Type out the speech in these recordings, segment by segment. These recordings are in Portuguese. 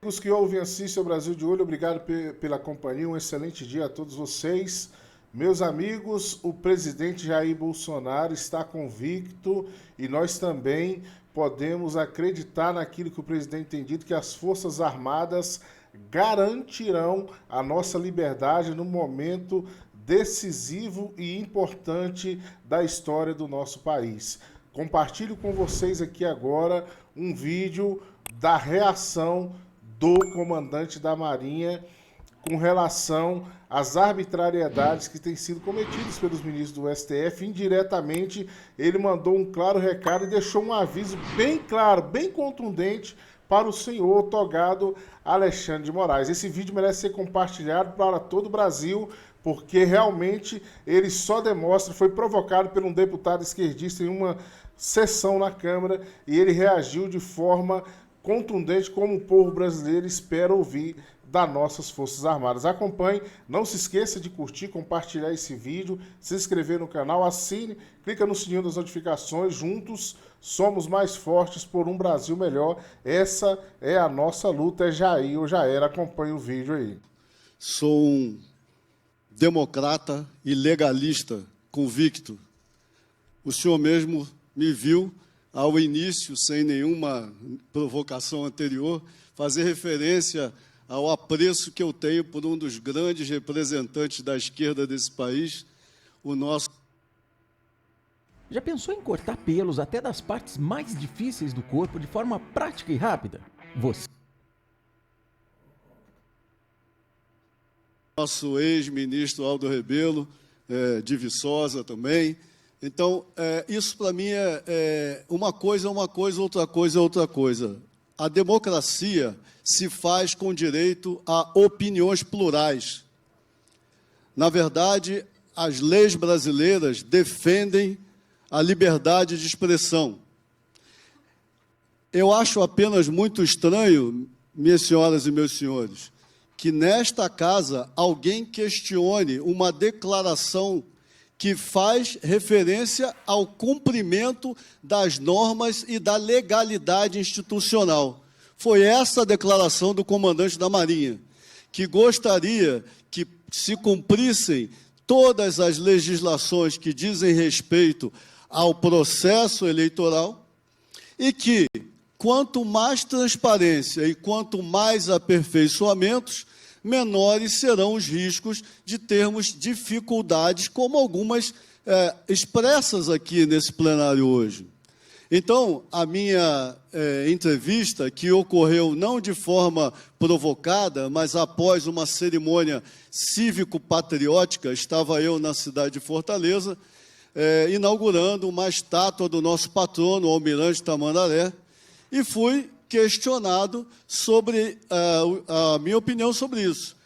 Amigos que ouvem assistem ao Brasil de Olho, obrigado pela companhia, um excelente dia a todos vocês. Meus amigos, o presidente Jair Bolsonaro está convicto e nós também podemos acreditar naquilo que o presidente tem dito, que as Forças Armadas garantirão a nossa liberdade no momento decisivo e importante da história do nosso país. Compartilho com vocês aqui agora um vídeo da reação do comandante da Marinha com relação às arbitrariedades que têm sido cometidas pelos ministros do STF. Indiretamente, ele mandou um claro recado e deixou um aviso bem claro, bem contundente para o senhor togado Alexandre de Moraes. Esse vídeo merece ser compartilhado para todo o Brasil, porque realmente ele só demonstra, foi provocado por um deputado esquerdista em uma sessão na Câmara e ele reagiu de forma contundente, como o povo brasileiro espera ouvir das nossas Forças Armadas. Acompanhe, não se esqueça de curtir, compartilhar esse vídeo, se inscrever no canal, assine, clica no sininho das notificações. Juntos somos mais fortes por um Brasil melhor. Essa é a nossa luta, é Jair ou já era. Acompanhe o vídeo aí. Sou um democrata e legalista convicto. O senhor mesmo me viu ao início, sem nenhuma provocação anterior, fazer referência ao apreço que eu tenho por um dos grandes representantes da esquerda desse país, o nosso... Já pensou em cortar pelos até das partes mais difíceis do corpo de forma prática e rápida? Você... Nosso ex-ministro Aldo Rebelo, de Viçosa também. Então, isso para mim é uma coisa, outra coisa, outra coisa. A democracia se faz com direito a opiniões plurais. Na verdade, as leis brasileiras defendem a liberdade de expressão. Eu acho apenas muito estranho, minhas senhoras e meus senhores, que nesta casa alguém questione uma declaração que faz referência ao cumprimento das normas e da legalidade institucional. Foi essa a declaração do comandante da Marinha, que gostaria que se cumprissem todas as legislações que dizem respeito ao processo eleitoral e que, quanto mais transparência e quanto mais aperfeiçoamentos, menores serão os riscos de termos dificuldades, como algumas expressas aqui nesse plenário hoje. Então, a minha entrevista, que ocorreu não de forma provocada, mas após uma cerimônia cívico-patriótica, estava eu na cidade de Fortaleza, inaugurando uma estátua do nosso patrono, o Almirante Tamandaré, e fui questionado sobre a minha opinião sobre isso.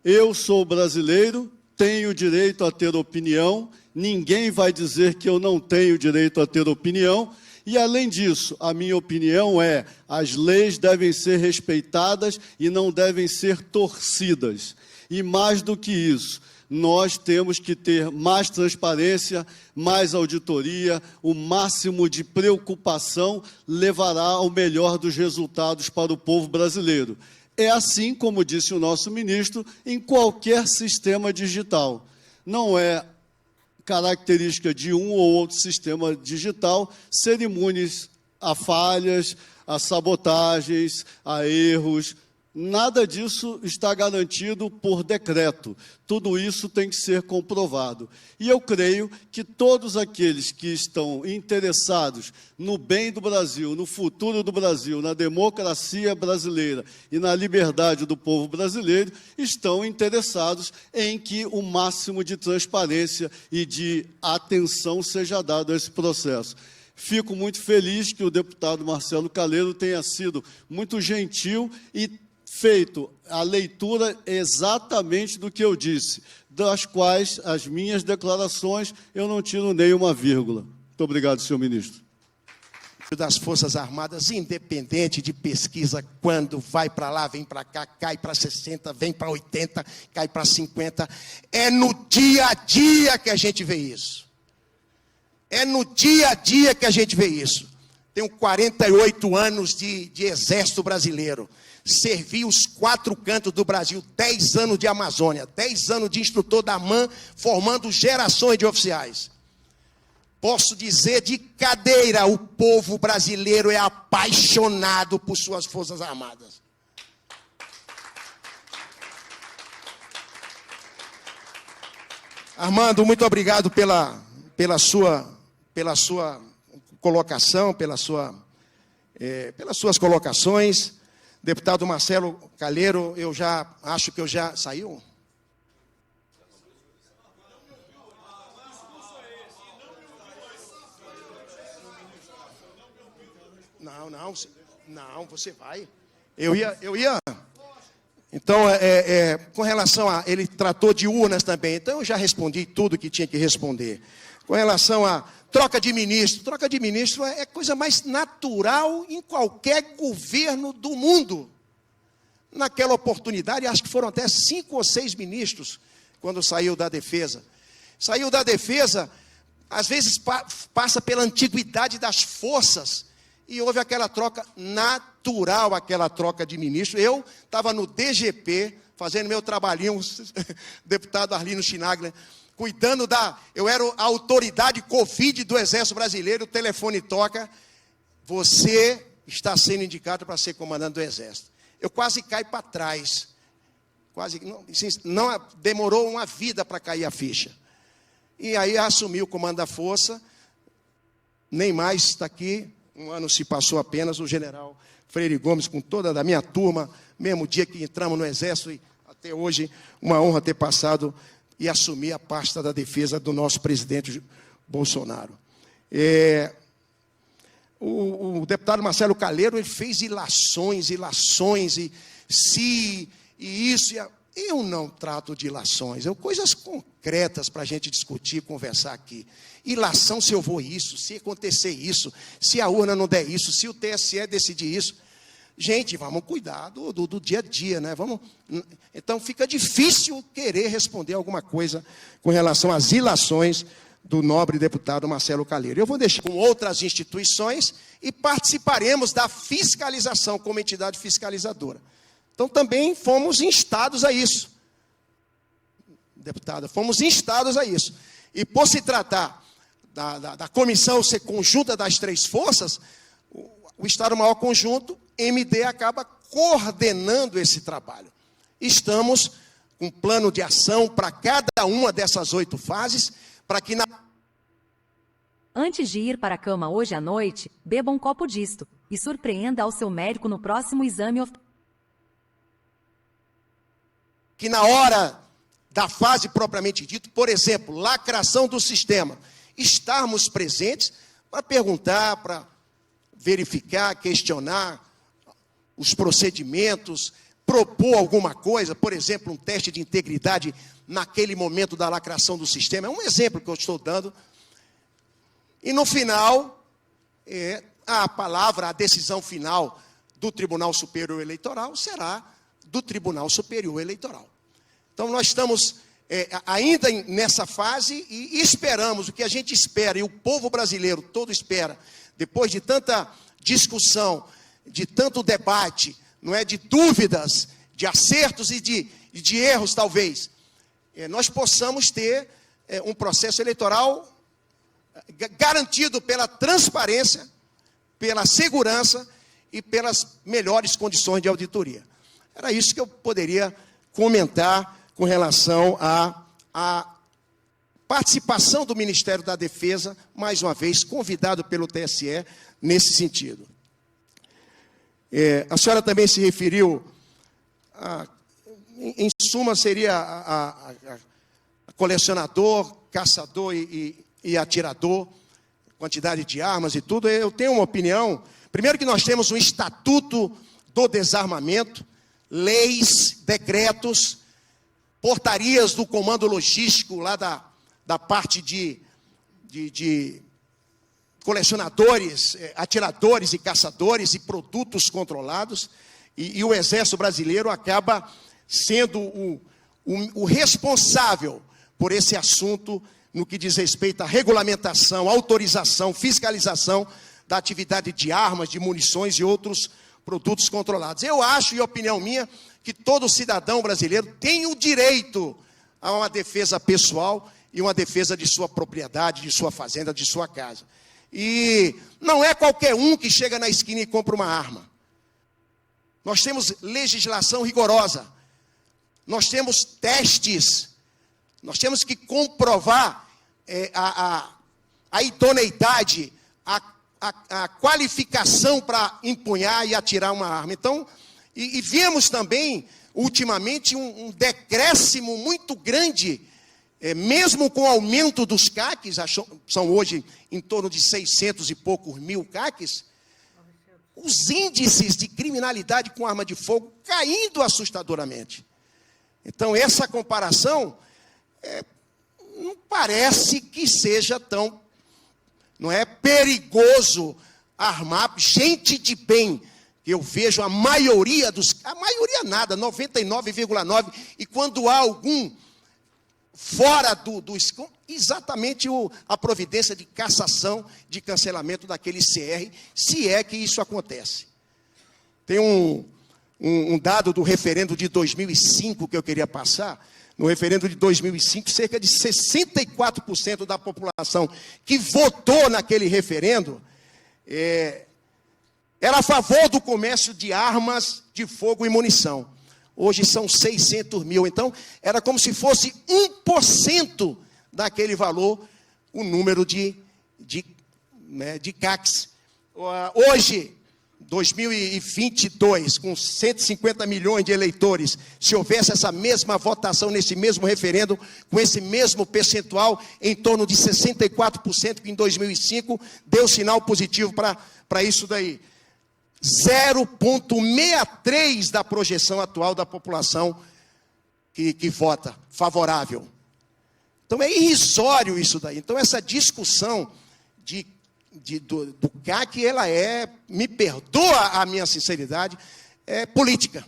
Eu sou brasileiro, tenho direito a ter opinião, ninguém vai dizer que eu não tenho direito a ter opinião, e, além disso, a minha opinião é: as leis devem ser respeitadas e não devem ser torcidas. E, mais do que isso, nós temos que ter mais transparência, mais auditoria, o máximo de preocupação levará ao melhor dos resultados para o povo brasileiro. É assim, como disse o nosso ministro, em qualquer sistema digital. Não é característica de um ou outro sistema digital ser imunes a falhas, a sabotagens, a erros. Nada disso está garantido por decreto. Tudo isso tem que ser comprovado. E eu creio que todos aqueles que estão interessados no bem do Brasil, no futuro do Brasil, na democracia brasileira e na liberdade do povo brasileiro, estão interessados em que o máximo de transparência e de atenção seja dado a esse processo. Fico muito feliz que o deputado Marcelo Calero tenha sido muito gentil e feito a leitura exatamente do que eu disse, das quais as minhas declarações eu não tiro nem uma vírgula. Muito obrigado, senhor ministro. Das Forças Armadas, independente de pesquisa, quando vai para lá, vem para cá, cai para 60, vem para 80, cai para 50, é no dia a dia que a gente vê isso. É no dia a dia que a gente vê isso. tenho 48 anos de Exército Brasileiro. Servi os 4 cantos do Brasil, 10 anos de Amazônia, 10 anos de instrutor da AMAN, formando gerações de oficiais. Posso dizer de cadeira, o povo brasileiro é apaixonado por suas Forças Armadas. Armando, muito obrigado pela sua colocação, pelas suas colocações. Deputado Marcelo Calheiro, eu já acho que eu já... Saiu? Não, você vai. Eu ia... Então, com relação a... Ele tratou de urnas também, então eu já respondi tudo que tinha que responder. Com relação a troca de ministro é coisa mais natural em qualquer governo do mundo. Naquela oportunidade, acho que foram até 5 ou 6 ministros, quando saiu da defesa. Saiu da defesa, às vezes passa pela antiguidade das forças, e houve aquela troca natural, aquela troca de ministro. Eu estava no DGP, fazendo meu trabalhinho, deputado Arlindo Chinaglia, cuidando eu era a autoridade Covid do Exército Brasileiro, o telefone toca, você está sendo indicado para ser comandante do Exército. Eu quase caí para trás, não demorou uma vida para cair a ficha. E aí assumi o comando da força, nem mais está aqui, 1 ano se passou apenas, o general Freire Gomes, com toda a minha turma, mesmo dia que entramos no Exército, e até hoje, uma honra ter passado e assumir a pasta da defesa do nosso presidente Bolsonaro. O deputado Marcelo Calheiro, ele fez ilações, e isso. Eu não trato de ilações, coisas concretas para a gente discutir, conversar aqui. Ilação se eu vou isso, se acontecer isso, se a urna não der isso, se o TSE decidir isso. Gente, vamos cuidar do dia a dia, né? Então fica difícil querer responder alguma coisa com relação às ilações do nobre deputado Marcelo Calheiro. Eu vou deixar com outras instituições e participaremos da fiscalização como entidade fiscalizadora. Então também fomos instados a isso. Deputada, fomos instados a isso. E por se tratar da comissão ser conjunta das 3 forças, o Estado-Maior Conjunto, MD, acaba coordenando esse trabalho. Estamos com um plano de ação para cada uma dessas 8 fases, para que Antes de ir para a cama hoje à noite, beba um copo disto e surpreenda ao seu médico no próximo exame que na hora da fase propriamente dita, por exemplo, lacração do sistema, estarmos presentes para perguntar, para verificar, questionar os procedimentos, propor alguma coisa, por exemplo, um teste de integridade naquele momento da lacração do sistema. É um exemplo que eu estou dando. E no final, a decisão final do Tribunal Superior Eleitoral será do Tribunal Superior Eleitoral. Então, nós estamos ainda nessa fase e esperamos, o que a gente espera, e o povo brasileiro todo espera, depois de tanta discussão, de tanto debate, não é, de dúvidas, de acertos e de erros, talvez, nós possamos ter um processo eleitoral garantido pela transparência, pela segurança e pelas melhores condições de auditoria. Era isso que eu poderia comentar com relação à participação do Ministério da Defesa, mais uma vez, convidado pelo TSE nesse sentido. A senhora também se referiu, em suma, seria a colecionador, caçador e atirador, quantidade de armas e tudo. Eu tenho uma opinião. Primeiro que nós temos um Estatuto do Desarmamento, leis, decretos, portarias do comando logístico lá da parte de colecionadores, atiradores e caçadores e produtos controlados, e o Exército Brasileiro acaba sendo o responsável por esse assunto no que diz respeito à regulamentação, autorização, fiscalização da atividade de armas, de munições e outros produtos controlados. Eu acho, e opinião minha, que todo cidadão brasileiro tem o direito a uma defesa pessoal e uma defesa de sua propriedade, de sua fazenda, de sua casa. E não é qualquer um que chega na esquina e compra uma arma. Nós temos legislação rigorosa. Nós temos testes. Nós temos que comprovar a idoneidade, a qualificação para empunhar e atirar uma arma. Então, e vemos também, ultimamente, um decréscimo muito grande, mesmo com o aumento dos CACs, são hoje em torno de 600 e poucos mil CACs, os índices de criminalidade com arma de fogo caindo assustadoramente. Então, essa comparação não parece que seja tão, não é, perigoso armar gente de bem. Eu vejo a maioria nada, 99,9%, e quando há algum fora do exatamente a providência de cassação, de cancelamento daquele CR, se é que isso acontece. Tem um dado do referendo de 2005 que eu queria passar. No referendo de 2005, cerca de 64% da população que votou naquele referendo era a favor do comércio de armas de fogo e munição. Hoje são 600 mil. Então, era como se fosse 1% daquele valor, o número de CACs. Hoje, 2022, com 150 milhões de eleitores, se houvesse essa mesma votação nesse mesmo referendo, com esse mesmo percentual, em torno de 64%, que em 2005 deu sinal positivo para isso daí. 0,63 da projeção atual da população que vota favorável. Então é irrisório isso daí. Então essa discussão do CAC, ela me perdoa a minha sinceridade, é política.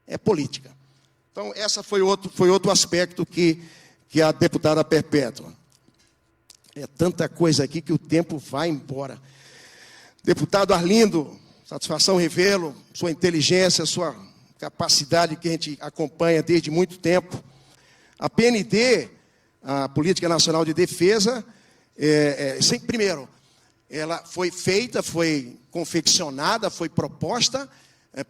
É política. Então essa foi outro aspecto que a deputada Perpétua. É tanta coisa aqui que o tempo vai embora. Deputado Arlindo, satisfação revelo, sua inteligência, sua capacidade que a gente acompanha desde muito tempo. A PND, a Política Nacional de Defesa, primeiro, ela foi feita, foi confeccionada, foi proposta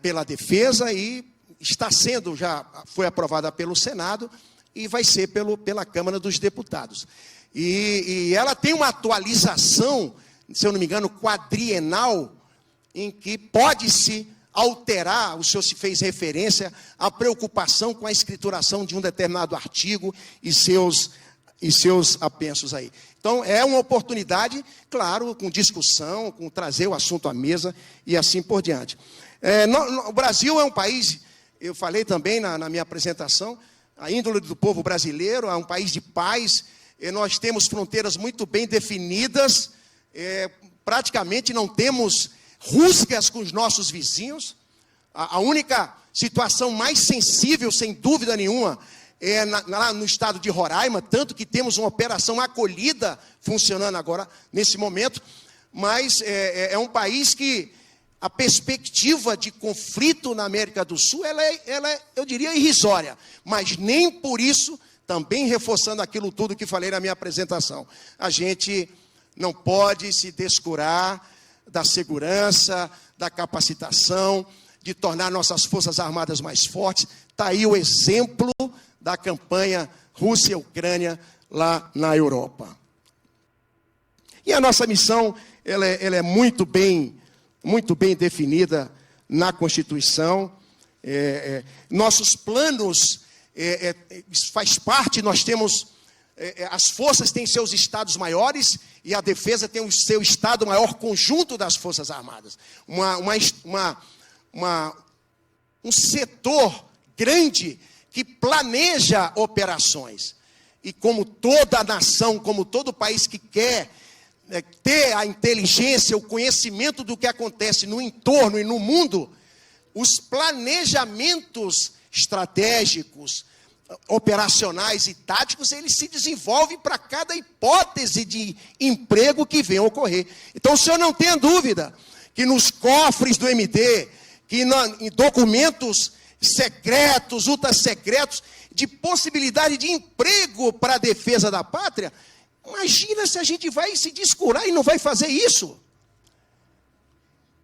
pela Defesa e está sendo, já foi aprovada pelo Senado e vai ser pela Câmara dos Deputados. E ela tem uma atualização, se eu não me engano, quadrienal, em que pode-se alterar, o senhor se fez referência à preocupação com a escrituração de um determinado artigo e seus apensos aí. Então, é uma oportunidade, claro, com discussão, com trazer o assunto à mesa e assim por diante. O Brasil é um país, eu falei também na minha apresentação, a índole do povo brasileiro, é um país de paz, nós temos fronteiras muito bem definidas, praticamente não temos rusgas com os nossos vizinhos. A única situação mais sensível, sem dúvida nenhuma, lá no estado de Roraima, tanto que temos uma operação acolhida funcionando agora, nesse momento, mas é um país que a perspectiva de conflito na América do Sul, ela é, eu diria, irrisória, mas nem por isso, também reforçando aquilo tudo que falei na minha apresentação, a gente não pode se descurar da segurança, da capacitação, de tornar nossas Forças Armadas mais fortes. Está aí o exemplo da campanha Rússia-Ucrânia lá na Europa. E a nossa missão, ela é muito bem definida na Constituição. Nossos planos, faz parte, nós temos, as forças têm seus estados maiores e a defesa tem o seu estado maior conjunto das Forças Armadas. Um setor grande que planeja operações. E como toda nação, como todo país que quer ter a inteligência, o conhecimento do que acontece no entorno e no mundo, os planejamentos estratégicos, operacionais e táticos, eles se desenvolvem para cada hipótese de emprego que venha a ocorrer. Então, o senhor não tenha dúvida que nos cofres do MD, que em documentos secretos, ultra-secretos, de possibilidade de emprego para a defesa da pátria, imagina se a gente vai se descurar e não vai fazer isso.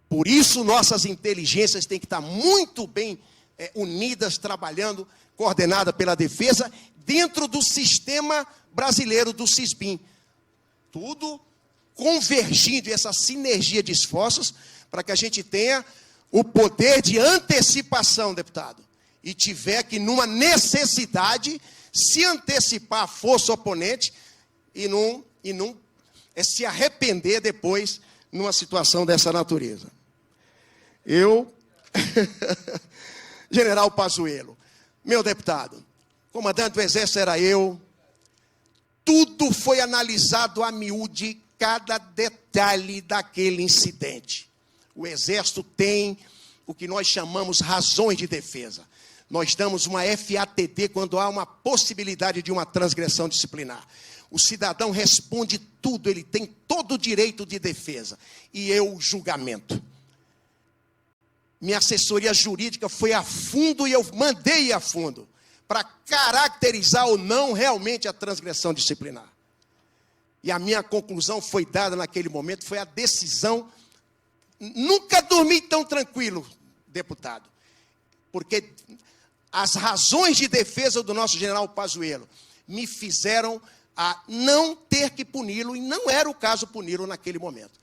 Por isso, nossas inteligências têm que estar muito bem unidas, trabalhando, coordenada pela defesa, dentro do sistema brasileiro do SISBIM. Tudo convergindo, essa sinergia de esforços, para que a gente tenha o poder de antecipação, deputado. E tiver que, numa necessidade, se antecipar à força oponente e não se arrepender depois numa situação dessa natureza. General Pazuello, meu deputado, comandante do Exército era eu, tudo foi analisado a miúde, cada detalhe daquele incidente. O Exército tem o que nós chamamos razões de defesa. Nós damos uma FATD quando há uma possibilidade de uma transgressão disciplinar. O cidadão responde tudo, ele tem todo o direito de defesa. E eu, julgamento. Minha assessoria jurídica foi a fundo e eu mandei ir a fundo para caracterizar ou não realmente a transgressão disciplinar. E a minha conclusão foi dada naquele momento, foi a decisão. Nunca dormi tão tranquilo, deputado, porque as razões de defesa do nosso general Pazuello me fizeram a não ter que puni-lo, e não era o caso puni-lo naquele momento.